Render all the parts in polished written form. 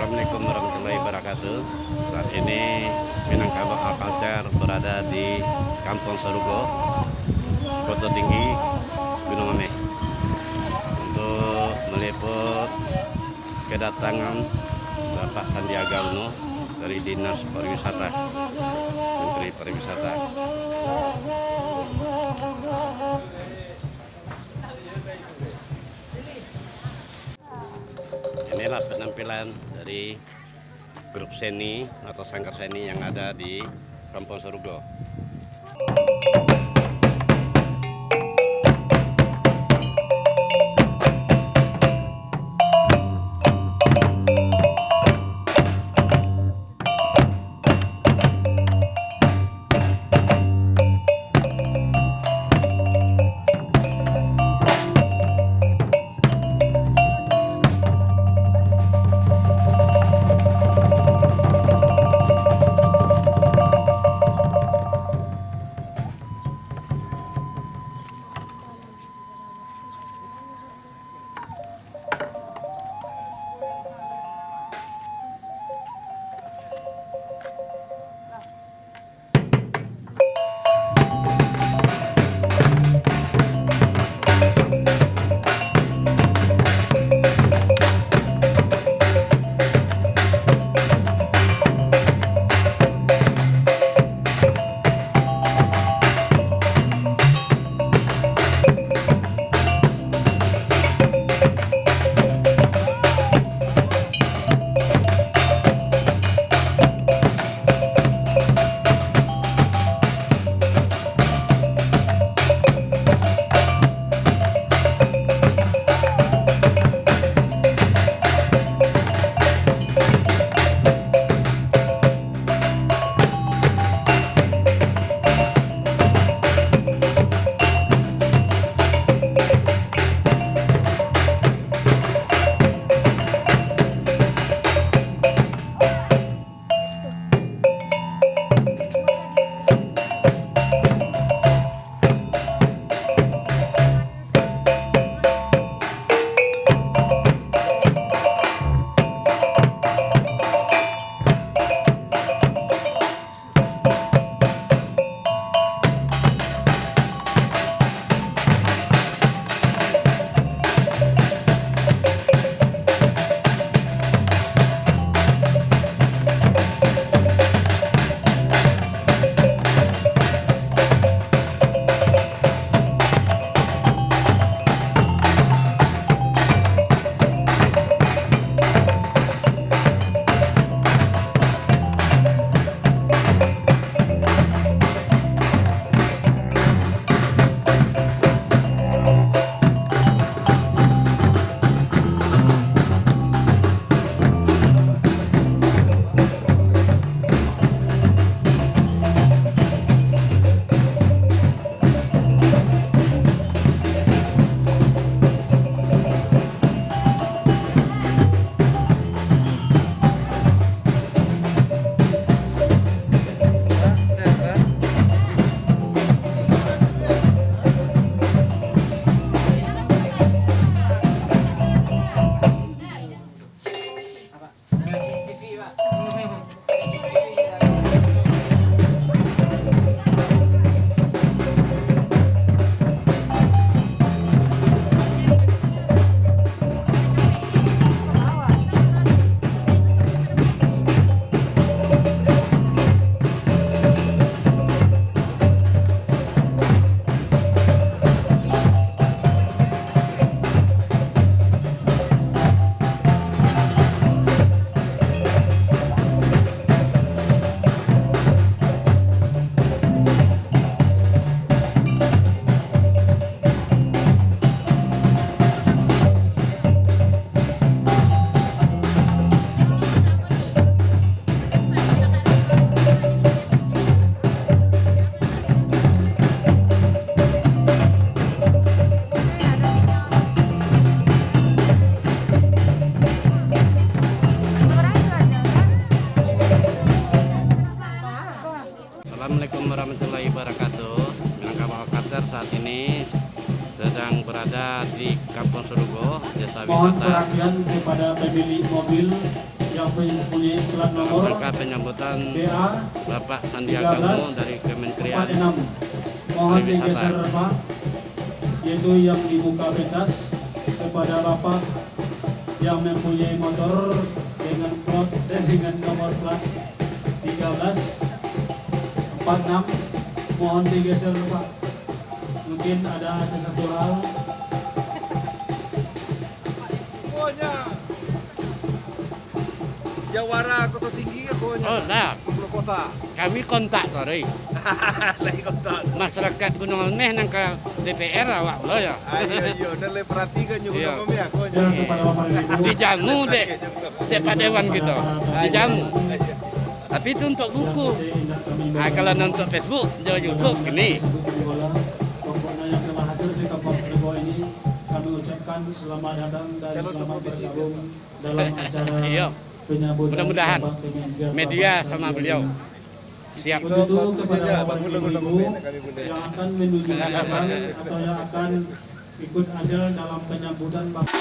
Assalamualaikum warahmatullahi wabarakatuh. Saat ini Minangkabau Alkalter berada di Kampung Sorugo, Kota Tinggi, Gunung Ameh, untuk meliput kedatangan Bapak Sandiaga Uno dari Dinas Pariwisata, Menteri Pariwisata. Inilah penampilan dari grup seni atau sanggar seni yang ada di Kampung Sorugo. Assalamualaikum warahmatullahi wabarakatuh. Minangkabau Alkalter saat ini sedang berada di Kampung Sorugo, Desa Mohon Wisata. perhatian kepada pemilik mobil yang mempunyai plat nomor rangka penyambutan BA Bapak Sandiaga Uno dari Kementerian 46. Mohon digeser Pak, yaitu yang dibuka pentas kepada Bapak yang mempunyai motor dengan plat dan dengan nomor plat 1346. Mohon digeser Pak. Mungkin ada sesuatu hal. Pokoknya Jawara Kota Tinggi pokoknya. Oh, nah, Pulau Kota. kami kontak tadi. Lagi kontak. Masyarakat Gunung Ameh nang ke DPR awak lo ya. Ayo, dan le perhatikan juga Iya. kami ya pokoknya. Ya, kepada Bapak dan Ibu. Dijamu dek, Pak Dewan gitu. Dijamu. Ayo. Tapi itu untuk buku. Yang kami Nah, kalau untuk Facebook, jauh YouTube gini. Pokoknya yang telah hadir di Kampung Seribu ini kami ucapkan selamat datang dan selamat bergabung dalam acara Iya. penyambutan Mudah-mudahan Bapak Kementerian media Bapak sama Sandiaga beliau Uno. siap. Untuk itu kepada Ya, Bapak Pak dan Bunda, Ibu kami bunda. yang akan menuju jalan atau yang akan ikut andil dalam penyambutan Bapak.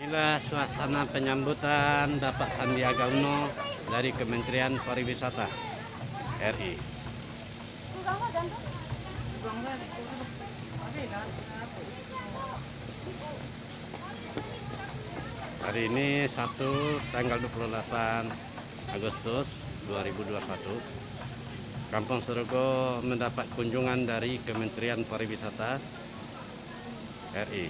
Inilah suasana penyambutan Bapak Sandiaga Uno dari Kementerian Pariwisata RI. Hari ini Sabtu tanggal 28 Agustus 2021. Kampung Sorgo mendapat kunjungan dari Kementerian Pariwisata RI.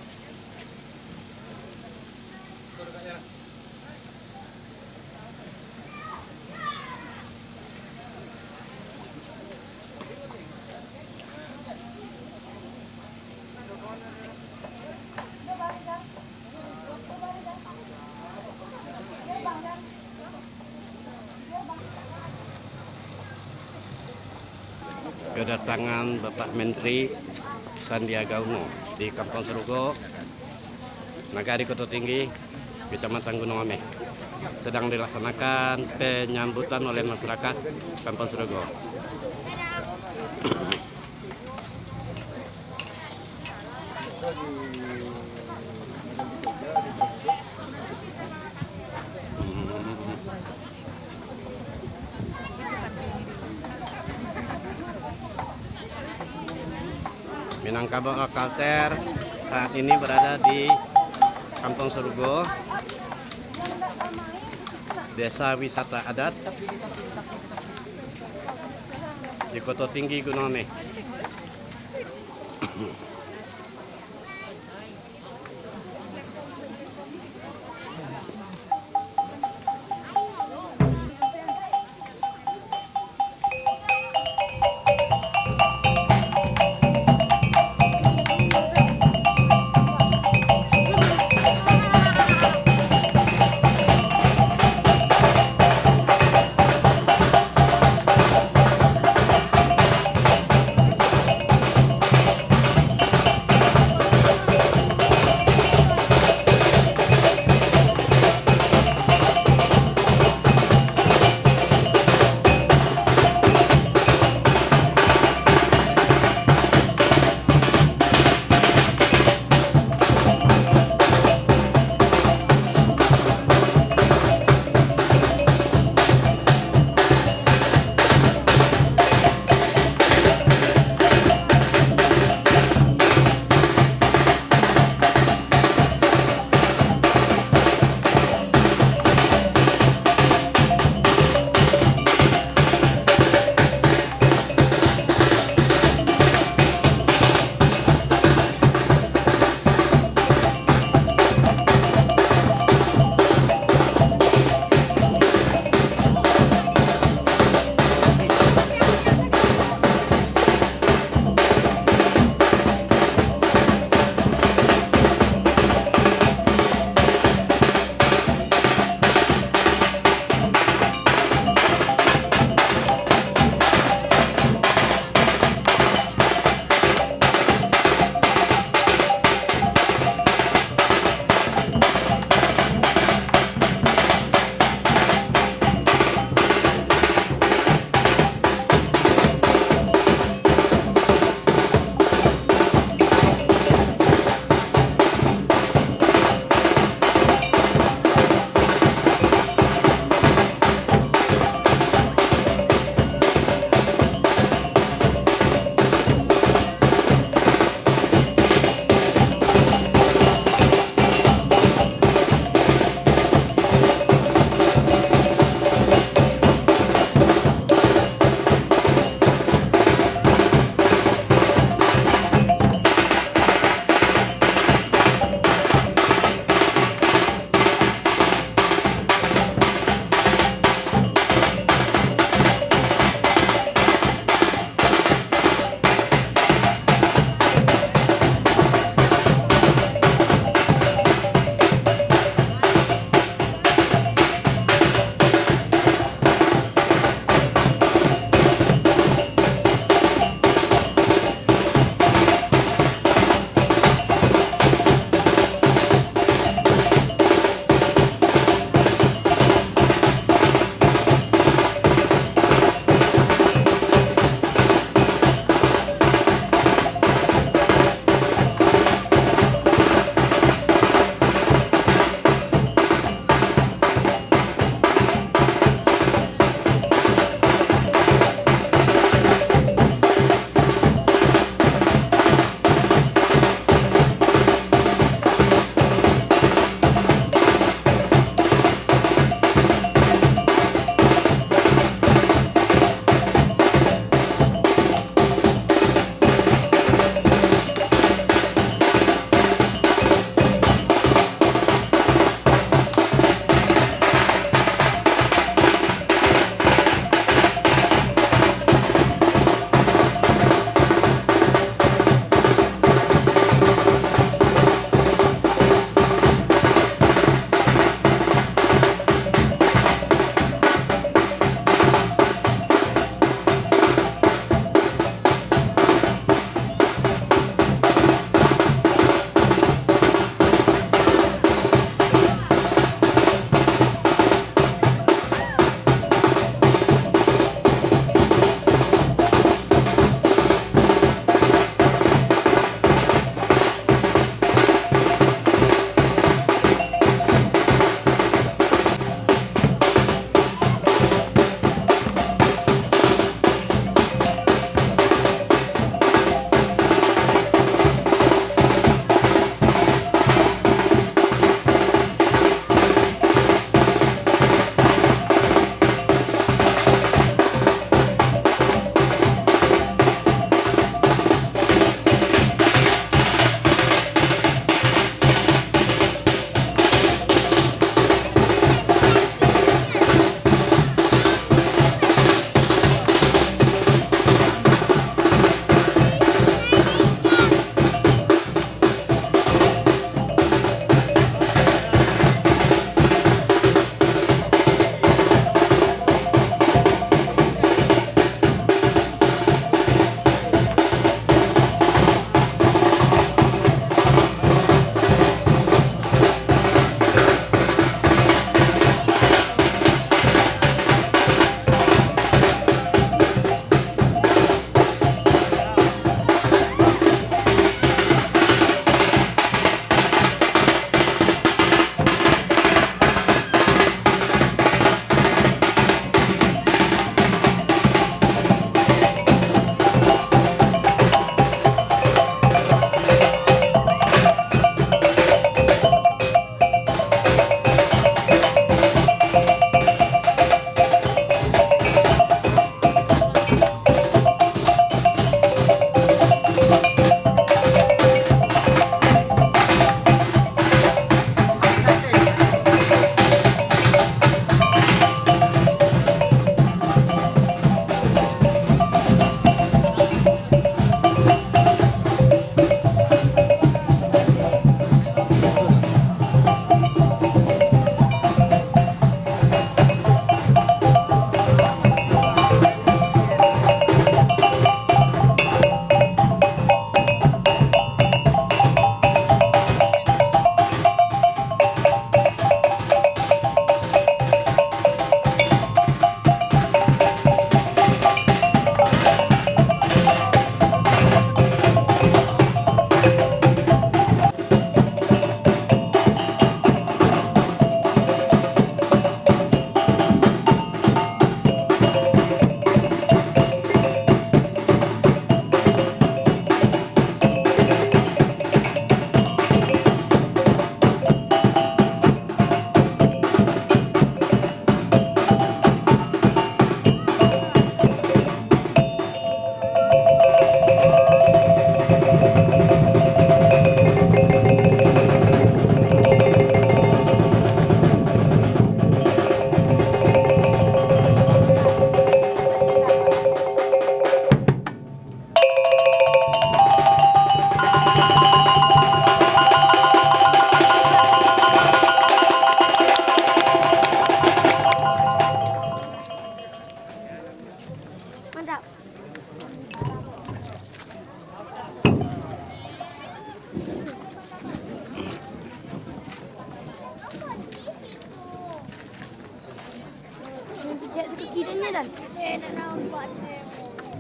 Kedatangan Bapak Menteri Sandiaga Uno di Kampung Sorgo, Nagari Kota Tinggi, Kecamatan Gunung Ameh. Sedang dilaksanakan penyambutan oleh masyarakat Kampung Sorgo. Minangkabau Kalter saat ini berada di Kampung Sorgo, Desa Wisata Adat di Kota Tinggi Gunung Ameh.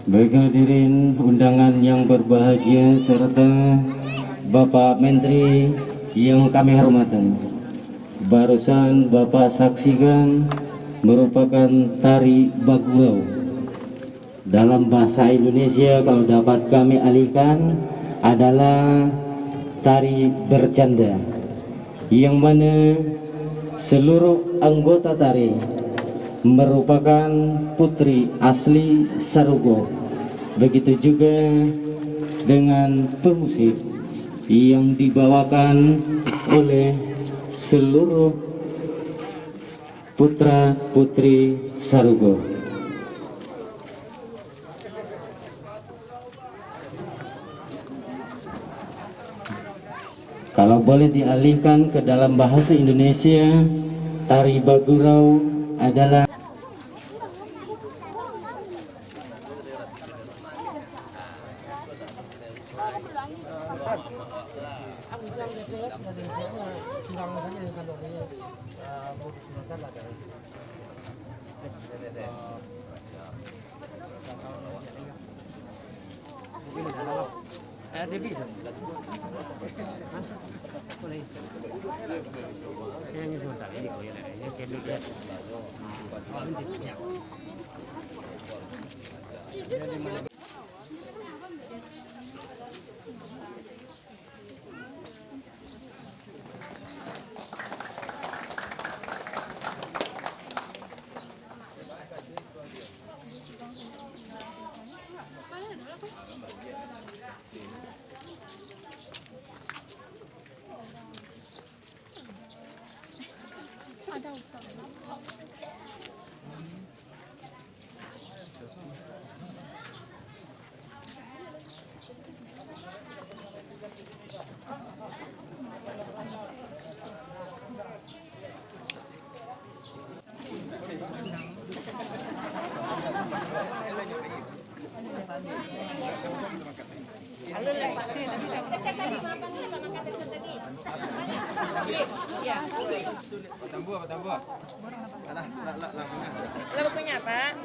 Baik hadirin undangan yang berbahagia serta Bapak Menteri yang kami hormati. Barusan Bapak saksikan merupakan tari Bagurau. Dalam bahasa Indonesia kalau dapat kami alihkan adalah tari bercanda, yang mana seluruh anggota tari merupakan putri asli Sarugo. Begitu juga dengan pemusik yang dibawakan oleh seluruh putra putri Sarugo. Kalau boleh dialihkan ke dalam bahasa Indonesia, tari Bagurau adalah Lo punya apa?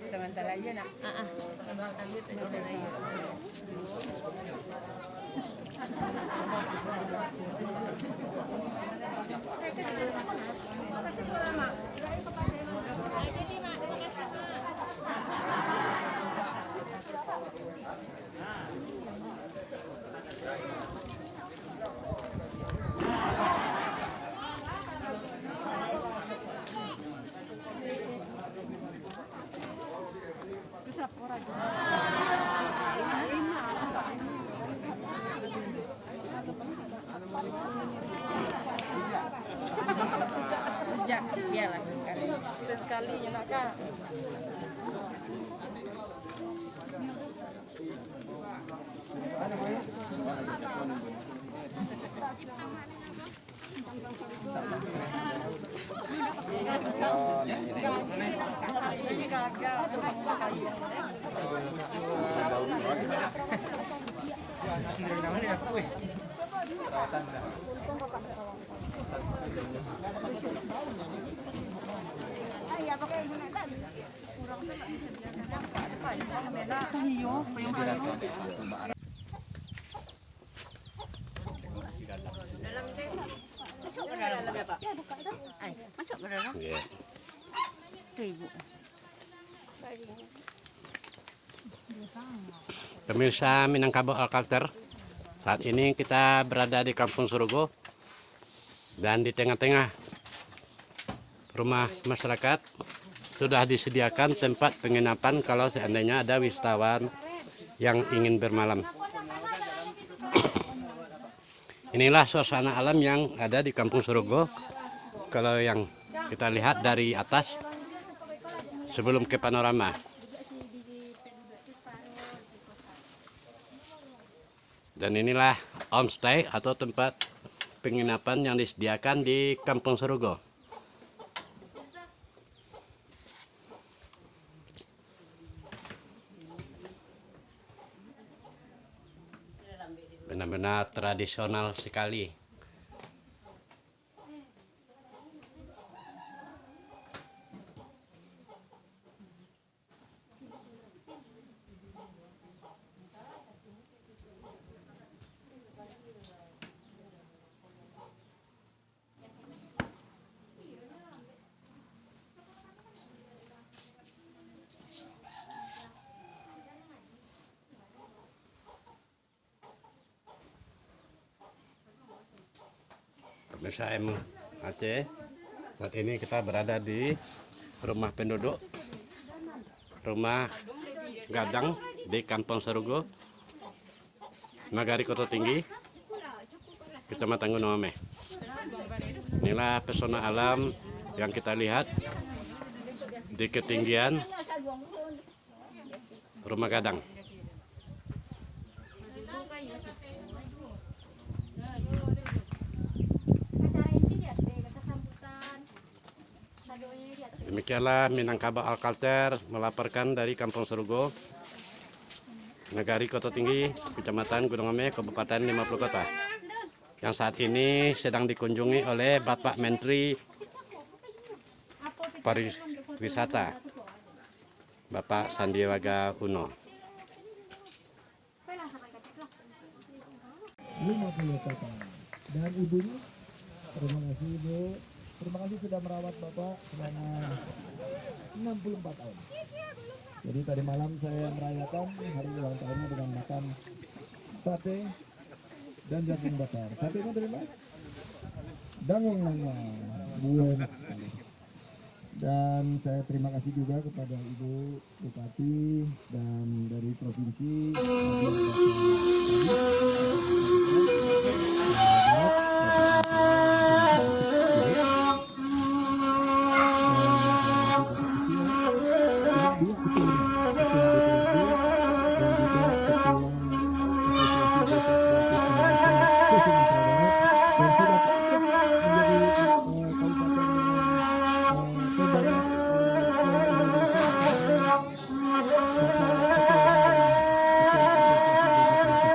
Sebentar aja nak. Abang ambil sebentar aja. Biarlah sekali nak kak. Masuk ke dalam. Yeah. Pemirsa Minangkabau Alkalter, saat ini kita berada di Kampung Sarugo dan di tengah-tengah rumah masyarakat sudah disediakan tempat penginapan kalau seandainya ada wisatawan yang ingin bermalam. Inilah suasana alam yang ada di Kampung Sarugo. Kalau yang kita lihat dari atas sebelum ke panorama. Dan inilah homestay atau tempat penginapan yang disediakan di Kampung Sarugo. tradisional sekali. Pemirsa M Aceh, saat ini kita berada di rumah penduduk, rumah Gadang di Kampung Sarugo, Nagari Koto Tinggi, Kecamatan Gunung Ame. Inilah pesona alam yang kita lihat di ketinggian rumah Gadang. Demikianlah Minangkabau Alkalter melaporkan dari Kampung Sarugo, Nagari Koto Tinggi, Kecamatan Gunung Ame, Kabupaten 50 Kota, yang saat ini sedang dikunjungi oleh Bapak Menteri Pariwisata, Bapak Sandiaga Uno. 50 kakak dan ibunya. Terima kasih Ibu, terima kasih sudah merawat Bapak selama 64 tahun. Jadi tadi malam saya merayakan hari ulang tahunnya dengan makan sate dan jagung bakar. Satenya dari mana? Dangung Nangwa, enak sekali. Dan saya terima kasih juga kepada Ibu Bupati dan dari Provinsi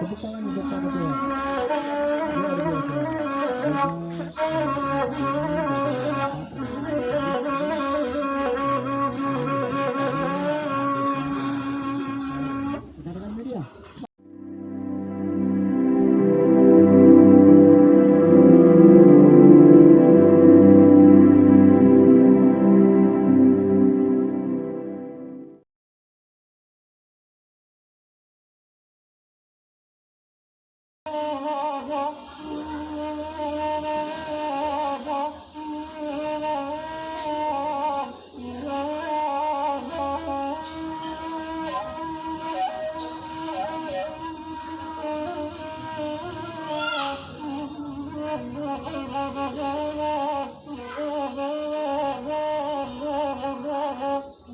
Tepuk tangan untuk Pak Ketua. Luar biasa.